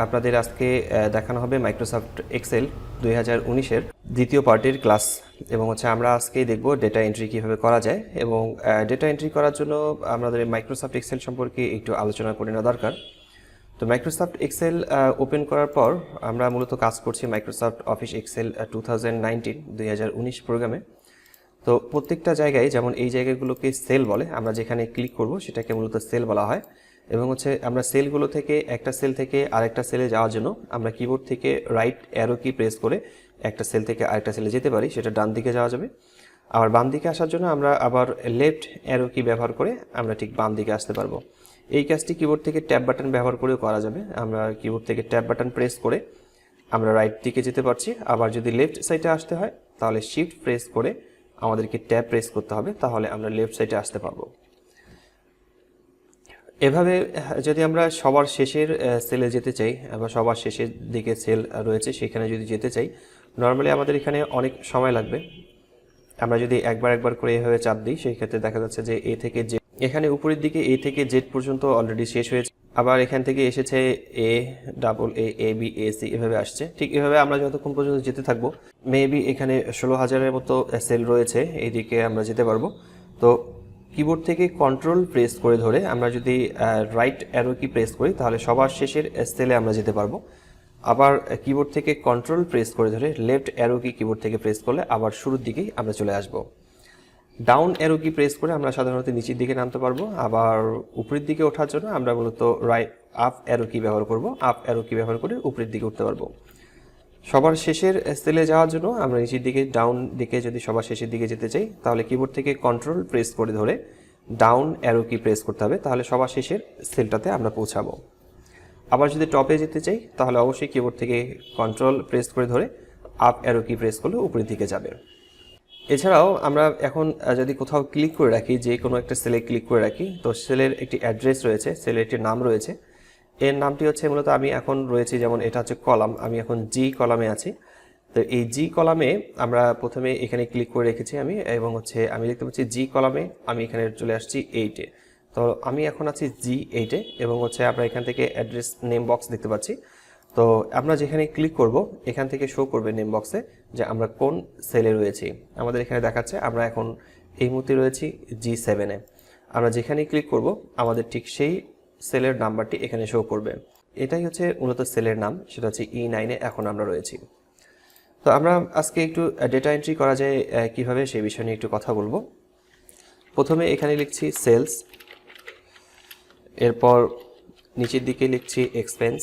আপনাদের আজকে দেখানো হবে মাইক্রোসফট এক্সেল 2019-এর দ্বিতীয় পার্টের ক্লাস এবং আমরা আজকে দেখব ডেটা এন্ট্রি কীভাবে করা যায় এবং ডেটা এন্ট্রি করার জন্য আমাদের মাইক্রোসফট এক্সেল সম্পর্কে একটু আলোচনা করে নেওয়া দরকার। তো মাইক্রোসফট এক্সেল ওপেন করার পর আমরা মূলত কাজ করছি মাইক্রোসফট অফিস এক্সেল 2019 প্রোগ্রামে। তো প্রত্যেকটা জায়গায় যেমন এই জায়গাগুলোকে সেল বলে, আমরা যেখানে ক্লিক করব সেটাকে মূলত সেল বলা হয় এবং আমরা সেলগুলো থেকে একটা সেল থেকে আরেকটা সেলে যাওয়ার জন্য আমরা কিবোর্ড থেকে রাইট অ্যারো কি প্রেস করে একটা সেল থেকে আরেকটা সেলে যেতে পারি, সেটা ডান দিকে যাওয়া যাবে। আবার বাম দিকে আসার জন্য আমরা আবার লেফট অ্যারো কি ব্যবহার করে আমরা ঠিক বাম দিকে আসতে পারবো। এই কাজটি কিবোর্ড থেকে ট্যাব বাটন ব্যবহার করেও করা যাবে। আমরা কিবোর্ড থেকে ট্যাব বাটন প্রেস করে আমরা রাইট দিকে যেতে পারছি। আবার যদি লেফট সাইডে আসতে হয় তাহলে শিফট প্রেস করে আমাদেরকে ট্যাব প্রেস করতে হবে, তাহলে আমরা লেফট সাইডে আসতে পারবো। এভাবে যদি আমরা সবার শেষের সেলে যেতে চাই বা সবার শেষের দিকে সেল রয়েছে সেখানে যদি যেতে চাই, নর্মালি আমাদের এখানে অনেক সময় লাগবে। আমরা যদি একবার করে এভাবে চাপ দিই সেই ক্ষেত্রে দেখা যাচ্ছে যে এ থেকে জেড, এখানে উপরের দিকে এ থেকে জেড পর্যন্ত অলরেডি শেষ হয়েছে। আবার এখান থেকে এসেছে A double A B A C, এভাবে আসছে। ঠিক এভাবে আমরা যতক্ষণ পর্যন্ত যেতে থাকবো, মেবি এখানে 16,000-এর মতো সেল রয়েছে, এইদিকে আমরা যেতে পারবো। তো কিবোর্ড থেকে কন্ট্রোল প্রেস করে ধরে আমরা যদি রাইট অ্যারো কি প্রেস করি তাহলে সবার শেষের সেলে আমরা যেতে পারবো। আবার কিবোর্ড থেকে কন্ট্রোল প্রেস করে ধরে লেফট অ্যারো কি কিবোর্ড থেকে প্রেস করলে আবার শুরুর দিকেই আমরা চলে আসব। ডাউন অ্যারো কি প্রেস করে আমরা সাধারণত নিচের দিকে নামতে পারবো। আবার উপরের দিকে ওঠার জন্য আমরা মূলত রাইট আপ অ্যারো কি ব্যবহার করব। আপ অ্যারো কি ব্যবহার করে উপরের দিকে উঠতে পারবো। সবার শেষের সেলে যাওয়ার জন্য আমরা নিচের দিকে ডাউন দিকে যদি সবার শেষের দিকে যেতে চাই তাহলে কিবোর্ড থেকে কন্ট্রোল প্রেস করে ধরে ডাউন অ্যারো কি প্রেস করতে হবে, তাহলে সবার শেষের সেলটাতে আমরা পৌঁছাবো। আবার যদি টপে যেতে চাই তাহলে অবশ্যই কিবোর্ড থেকে কন্ট্রোল প্রেস করে ধরে আপ অ্যারো কি প্রেস করলে উপরের দিকে যাবে। এছাড়াও আমরা এখন যদি কোথাও ক্লিক করে রাখি, যে কোনো একটা সেলে ক্লিক করে রাখি, তো সেলের একটি অ্যাড্রেস রয়েছে, সেলের একটি নাম রয়েছে। এর নামটি হচ্ছে মূলত আমি এখন রয়েছি, যেমন এটা হচ্ছে কলাম, আমি এখন জি কলামে আছি। তো এই জি কলামে আমরা প্রথমে এখানে ক্লিক করে রেখেছি আমি, এবং আমি দেখতে পাচ্ছি জি কলামে আমি এখানে চলে আসছি 8-এ। তো আমি এখন আছি জি 8-এ এবং আমরা এখান থেকে অ্যাড্রেস নেম বক্স দেখতে পাচ্ছি। তো আমরা যেখানে ক্লিক করব এখান থেকে শো করবে নেম বক্সে যে আমরা কোন সেলে রয়েছি। আমাদের এখানে দেখাচ্ছে আমরা এখন এই মুহূর্তে রয়েছি G7-এ। আমরা যেখানে ক্লিক করব আমাদের ঠিক সেই সেলের নাম্বারটি এখানে শো করবে। এটাই হচ্ছে মূলত সেলের নাম, সেটা হচ্ছে E9-এ এখন আমরা রয়েছি। তো আমরা আজকে একটু ডেটা এন্ট্রি করা যায় কিভাবে সেই বিষয় নিয়ে একটু কথা বলবো। প্রথমে এখানে লিখছি সেলস, এরপর নিচের দিকে লিখছি এক্সপেন্স,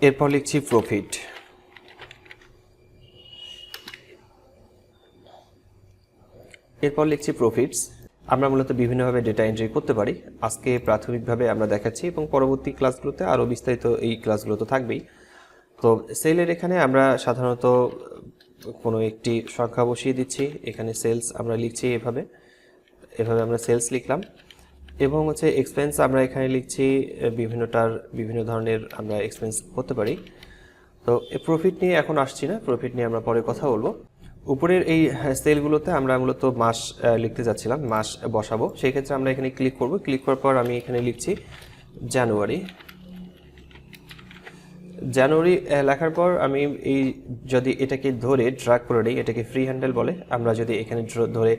এরপর লিখছি প্রফিট, এরপর লিখছি প্রফিটস। আমরা মূলত বিভিন্নভাবে ডেটা এন্ট্রি করতে পারি। আজকে প্রাথমিকভাবে আমরা দেখাচ্ছি এবং পরবর্তী ক্লাসগুলোতে আরও বিস্তারিত এই ক্লাসগুলো তো থাকবেই। তো সেলের এখানে আমরা সাধারণত কোনো একটি সংখ্যা বসিয়ে দিচ্ছি, এখানে সেলস আমরা লিখছি এভাবে আমরা সেলস লিখলাম, এবং এক্সপেন্স আমরা এখানে লিখছি বিভিন্ন ধরনের আমরা এক্সপেন্স করতে পারি। তো প্রফিট নিয়ে এখন আসছি না, প্রফিট নিয়ে আমরা পরে কথা বলবো। উপরের এই সেলগুলোতে আমরা মূলত মাস লিখতে যাচ্ছিলাম, মাস বসাবো। সেই ক্ষেত্রে আমরা এখানে ক্লিক করব। ক্লিক করার পর আমি এখানে লিখছি জানুয়ারি লেখার পর আমি যদি এটাকে ধরে ড্র্যাগ করে নিই, এটাকে ফ্রি হ্যান্ডেল বলে। আমরা যদি এখানে ধরে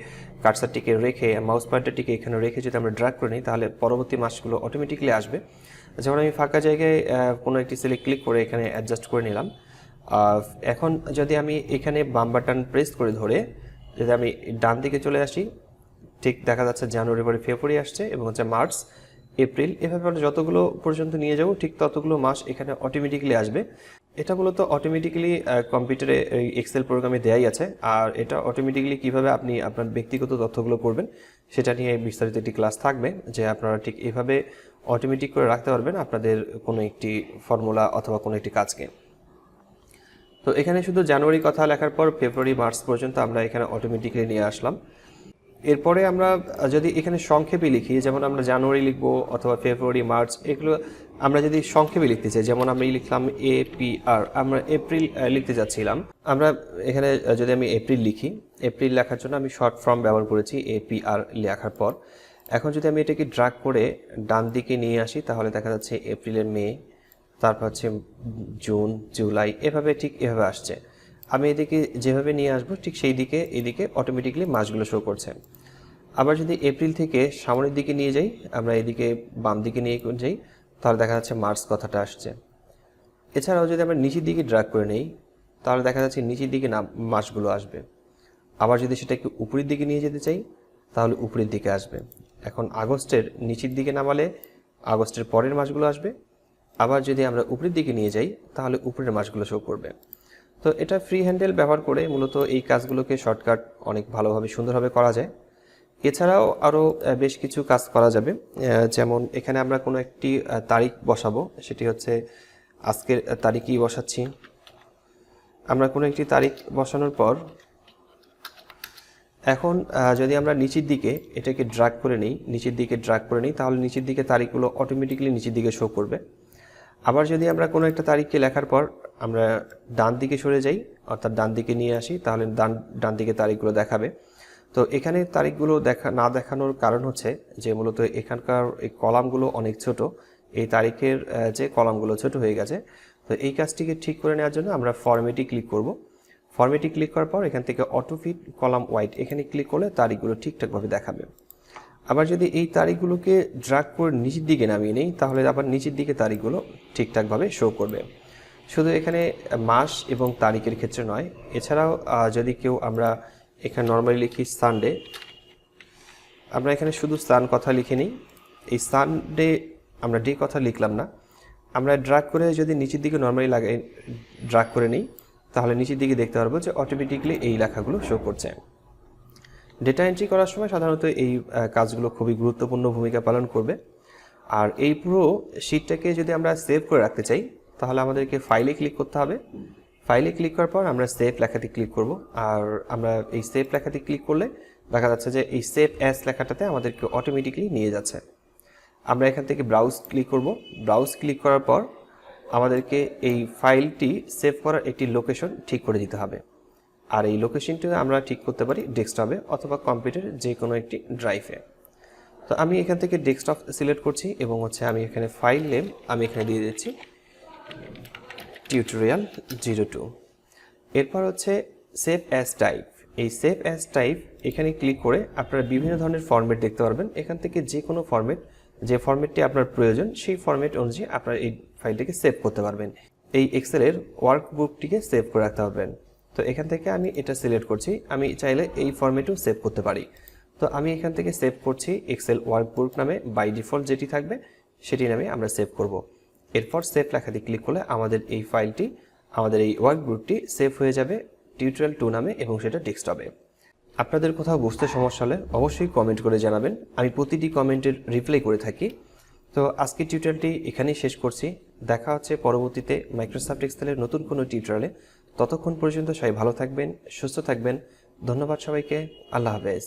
কার্সারটিকে রেখে মাউস পয়েন্টারটিকে এখানে রেখে যদি আমরা ড্র্যাগ করে নিই তাহলে পরবর্তী মাসগুলো অটোমেটিক্যালি আসবে। যেমন আমি ফাঁকা জায়গায় কোনো একটি সেলে ক্লিক করে এখানে অ্যাডজাস্ট করে নিলাম। এখন যদি আমি এখানে বাম বাটন প্রেস করে ধরে যদি আমি ডান দিকে চলে আসি, ঠিক দেখা যাচ্ছে জানুয়ারি পরে ফেব্রুয়ারি আসছে এবং মার্চ, এপ্রিল, এভাবে আমরা যতগুলো পর্যন্ত নিয়ে যাব ঠিক ততগুলো মাস এখানে অটোমেটিক্যালি আসবে। এটা মূলত অটোমেটিক্যালি কম্পিউটারে এক্সেল প্রোগ্রামে দেয়াই আছে। আর এটা অটোমেটিক্যালি কিভাবে আপনি আপনার ব্যক্তিগত তথ্যগুলো করবেন সেটা নিয়ে বিস্তারিত একটি ক্লাস থাকবে, যে আপনারা ঠিক এভাবে অটোমেটিক করে রাখতে পারবেন আপনাদের কোনো একটি ফর্মুলা অথবা কোনো একটি কাজকে। তো এখানে শুধু জানুয়ারি কথা লেখার পর ফেব্রুয়ারি মার্চ পর্যন্ত আমরা এখানে অটোমেটিক্যালি নিয়ে আসলাম। এরপরে আমরা যদি এখানে সংক্ষেপে লিখি, যেমন আমরা জানুয়ারি লিখবো অথবা ফেব্রুয়ারি মার্চ, এগুলো আমরা যদি সংক্ষেপে লিখতে চাই, যেমন আমি লিখলাম APR, আমরা এপ্রিল লিখতে যাচ্ছিলাম। আমরা এখানে যদি আমি এপ্রিল লিখি, এপ্রিল লেখার জন্য আমি শর্ট ফর্ম ব্যবহার করেছি APR লেখার পর। এখন যদি আমি এটাকে ড্রাগ করে ডান দিকে নিয়ে আসি তাহলে দেখা যাচ্ছে এপ্রিলের মে, তারপর হচ্ছে জুন, জুলাই, এভাবে আসছে। আমি এদিকে যেভাবে নিয়ে আসবো ঠিক সেই দিকে এদিকে অটোমেটিকলি মাসগুলো শো করছে। আবার যদি এপ্রিল থেকে সামনের দিকে নিয়ে যাই, আমরা এদিকে বাম দিকে নিয়ে যাই, তাহলে দেখা যাচ্ছে মার্চ কথাটা আসছে। এছাড়াও যদি আমরা নিচের দিকে ড্রাগ করে নেই তাহলে দেখা যাচ্ছে নিচের দিকে মাসগুলো আসবে। আবার যদি সেটা একটু উপরের দিকে নিয়ে যেতে চাই তাহলে উপরের দিকে আসবে। এখন আগস্টের নিচের দিকে নামালে আগস্টের পরের মাসগুলো আসবে। আবার যদি আমরা উপরের দিকে নিয়ে যাই তাহলে উপরের মাসগুলো শো করবে। তো এটা ফ্রি হ্যান্ডেল ব্যবহার করে মূলত এই কাজগুলোকে শর্টকাট অনেক ভালোভাবে সুন্দরভাবে করা যায়। এছাড়াও আরও বেশ কিছু কাজ করা যাবে, যেমন এখানে আমরা কোনো একটি তারিখ বসাবো, সেটি হচ্ছে আজকের তারিখই বসাচ্ছি। আমরা কোনো একটি তারিখ বসানোর পর এখন যদি আমরা নিচের দিকে এটাকে ড্রাগ করে নিই তাহলে নিচের দিকে তারিখগুলো অটোমেটিক্যালি নিচের দিকে শো করবে। আবার যদি আমরা কোনো একটা তারিখকে লেখার পর আমরা ডান দিকে সরে যাই, অর্থাৎ ডান দিকে নিয়ে আসি, তাহলে ডান দিকে তারিখগুলো দেখাবে। তো এখানে তারিখগুলো না দেখানোর কারণ হচ্ছে যে মূলত এখানকার এই কলামগুলো অনেক ছোট, এই তারিখের যে কলামগুলো ছোট হয়ে গেছে। তো এই কাজটিকে ঠিক করে নেওয়ার জন্য আমরা ফরম্যাটে ক্লিক করব। ফরম্যাটে ক্লিক করার পর এখান থেকে অটো ফিট কলাম ওয়াইড এখানে ক্লিক করলে তারিখগুলো ঠিকঠাকভাবে দেখাবে। আবার যদি এই তারিখগুলোকে ড্রাগ করে নিচের দিকে নামিয়ে নেই তাহলে আবার নিচের দিকে তারিখগুলো ঠিকঠাকভাবে শো করবে। শুধু এখানে মাস এবং তারিখের ক্ষেত্রে নয়, এছাড়াও যদি কেউ আমরা এখানে নর্মালি লিখি সানডে, আমরা এখানে শুধু সান কথা লিখে নিই। এই সানডে আমরা ডে কথা লিখলাম না, আমরা ড্রাগ করে যদি নিচের দিকে নর্মালি ড্রাগ করে নিই তাহলে নিচের দিকে দেখতে পারবো যে অটোমেটিকলি এই লেখাগুলো শো করছে। ডেটা এন্ট্রি করার সময় সাধারণত এই কাজগুলো খুবই গুরুত্বপূর্ণ ভূমিকা পালন করবে। আর এই পুরো শিটটাকে যদি আমরা সেভ করে রাখতে চাই তাহলে আমাদেরকে ফাইলে ক্লিক করতে হবে। ফাইলে ক্লিক করার পর আমরা সেভ লেখাতে ক্লিক করব। আর আমরা এই সেভ লেখাতে ক্লিক করলে দেখা যাচ্ছে যে এই সেভ অ্যাজ লেখাটাতে আমাদেরকে অটোমেটিকলি নিয়ে যাচ্ছে। আমরা এখান থেকে ব্রাউজ ক্লিক করব। ব্রাউজ ক্লিক করার পর আমাদেরকে এই ফাইলটি সেভ করার একটি লোকেশন ঠিক করে দিতে হবে। আর এই লোকেশনটি আমরা ঠিক করতে পারি ডেস্কটপে অথবা কম্পিউটারের যে কোনো একটি ড্রাইভে। তো আমি এখান থেকে ডেস্কটপ সিলেক্ট করছি এবং আমি এখানে ফাইল নেম আমি এখানে দিয়ে দিচ্ছি টিউটোরিয়াল 02। এরপর সেভ অ্যাজ টাইপ। এই সেভ অ্যাজ টাইপ এখানে ক্লিক করে আপনারা বিভিন্ন ধরনের ফরম্যাট দেখতে পারবেন। এখান থেকে যে কোনো ফরম্যাট, যে ফরম্যাটটি আপনার প্রয়োজন সেই ফরম্যাট অনুযায়ী আপনারা এই ফাইলটিকে সেভ করতে পারবেন। এই এক্সেলের ওয়ার্কবুকটিকে সেভ করে রাখতে পারবেন। তো এখান থেকে আমি এটা সিলেক্ট করছি, আমি চাইলে এই ফরম্যাটেও সেভ করতে পারি। তো আমি এখান থেকে সেভ করছি এক্সেল ওয়ার্কবুক নামে, বাই ডিফল্ট যেটি থাকবে সেটি নামে আমরা সেভ করব। এরপর সেভ লেখাতে ক্লিক করলে আমাদের এই ফাইলটি, আমাদের এই ওয়ার্কবুকটি সেভ হয়ে যাবে টিউটোরিয়াল 2 নামে এবং সেটা ডেস্কটপে। আপনাদের কোথাও বুঝতে সমস্যা হলে অবশ্যই কমেন্ট করে জানাবেন, আমি প্রতিটি কমেন্টের রিপ্লাই করে থাকি। তো আজকের টিউটোরিয়ালটি এখানেই শেষ করছি। দেখা হচ্ছে পরবর্তীতে মাইক্রোসফট এক্সেলের নতুন কোনো টিউটোরিয়ালে। ততক্ষণ পর্যন্ত সবাই ভালো থাকবেন, সুস্থ থাকবেন। ধন্যবাদ সবাইকে। আল্লাহ হাফেজ।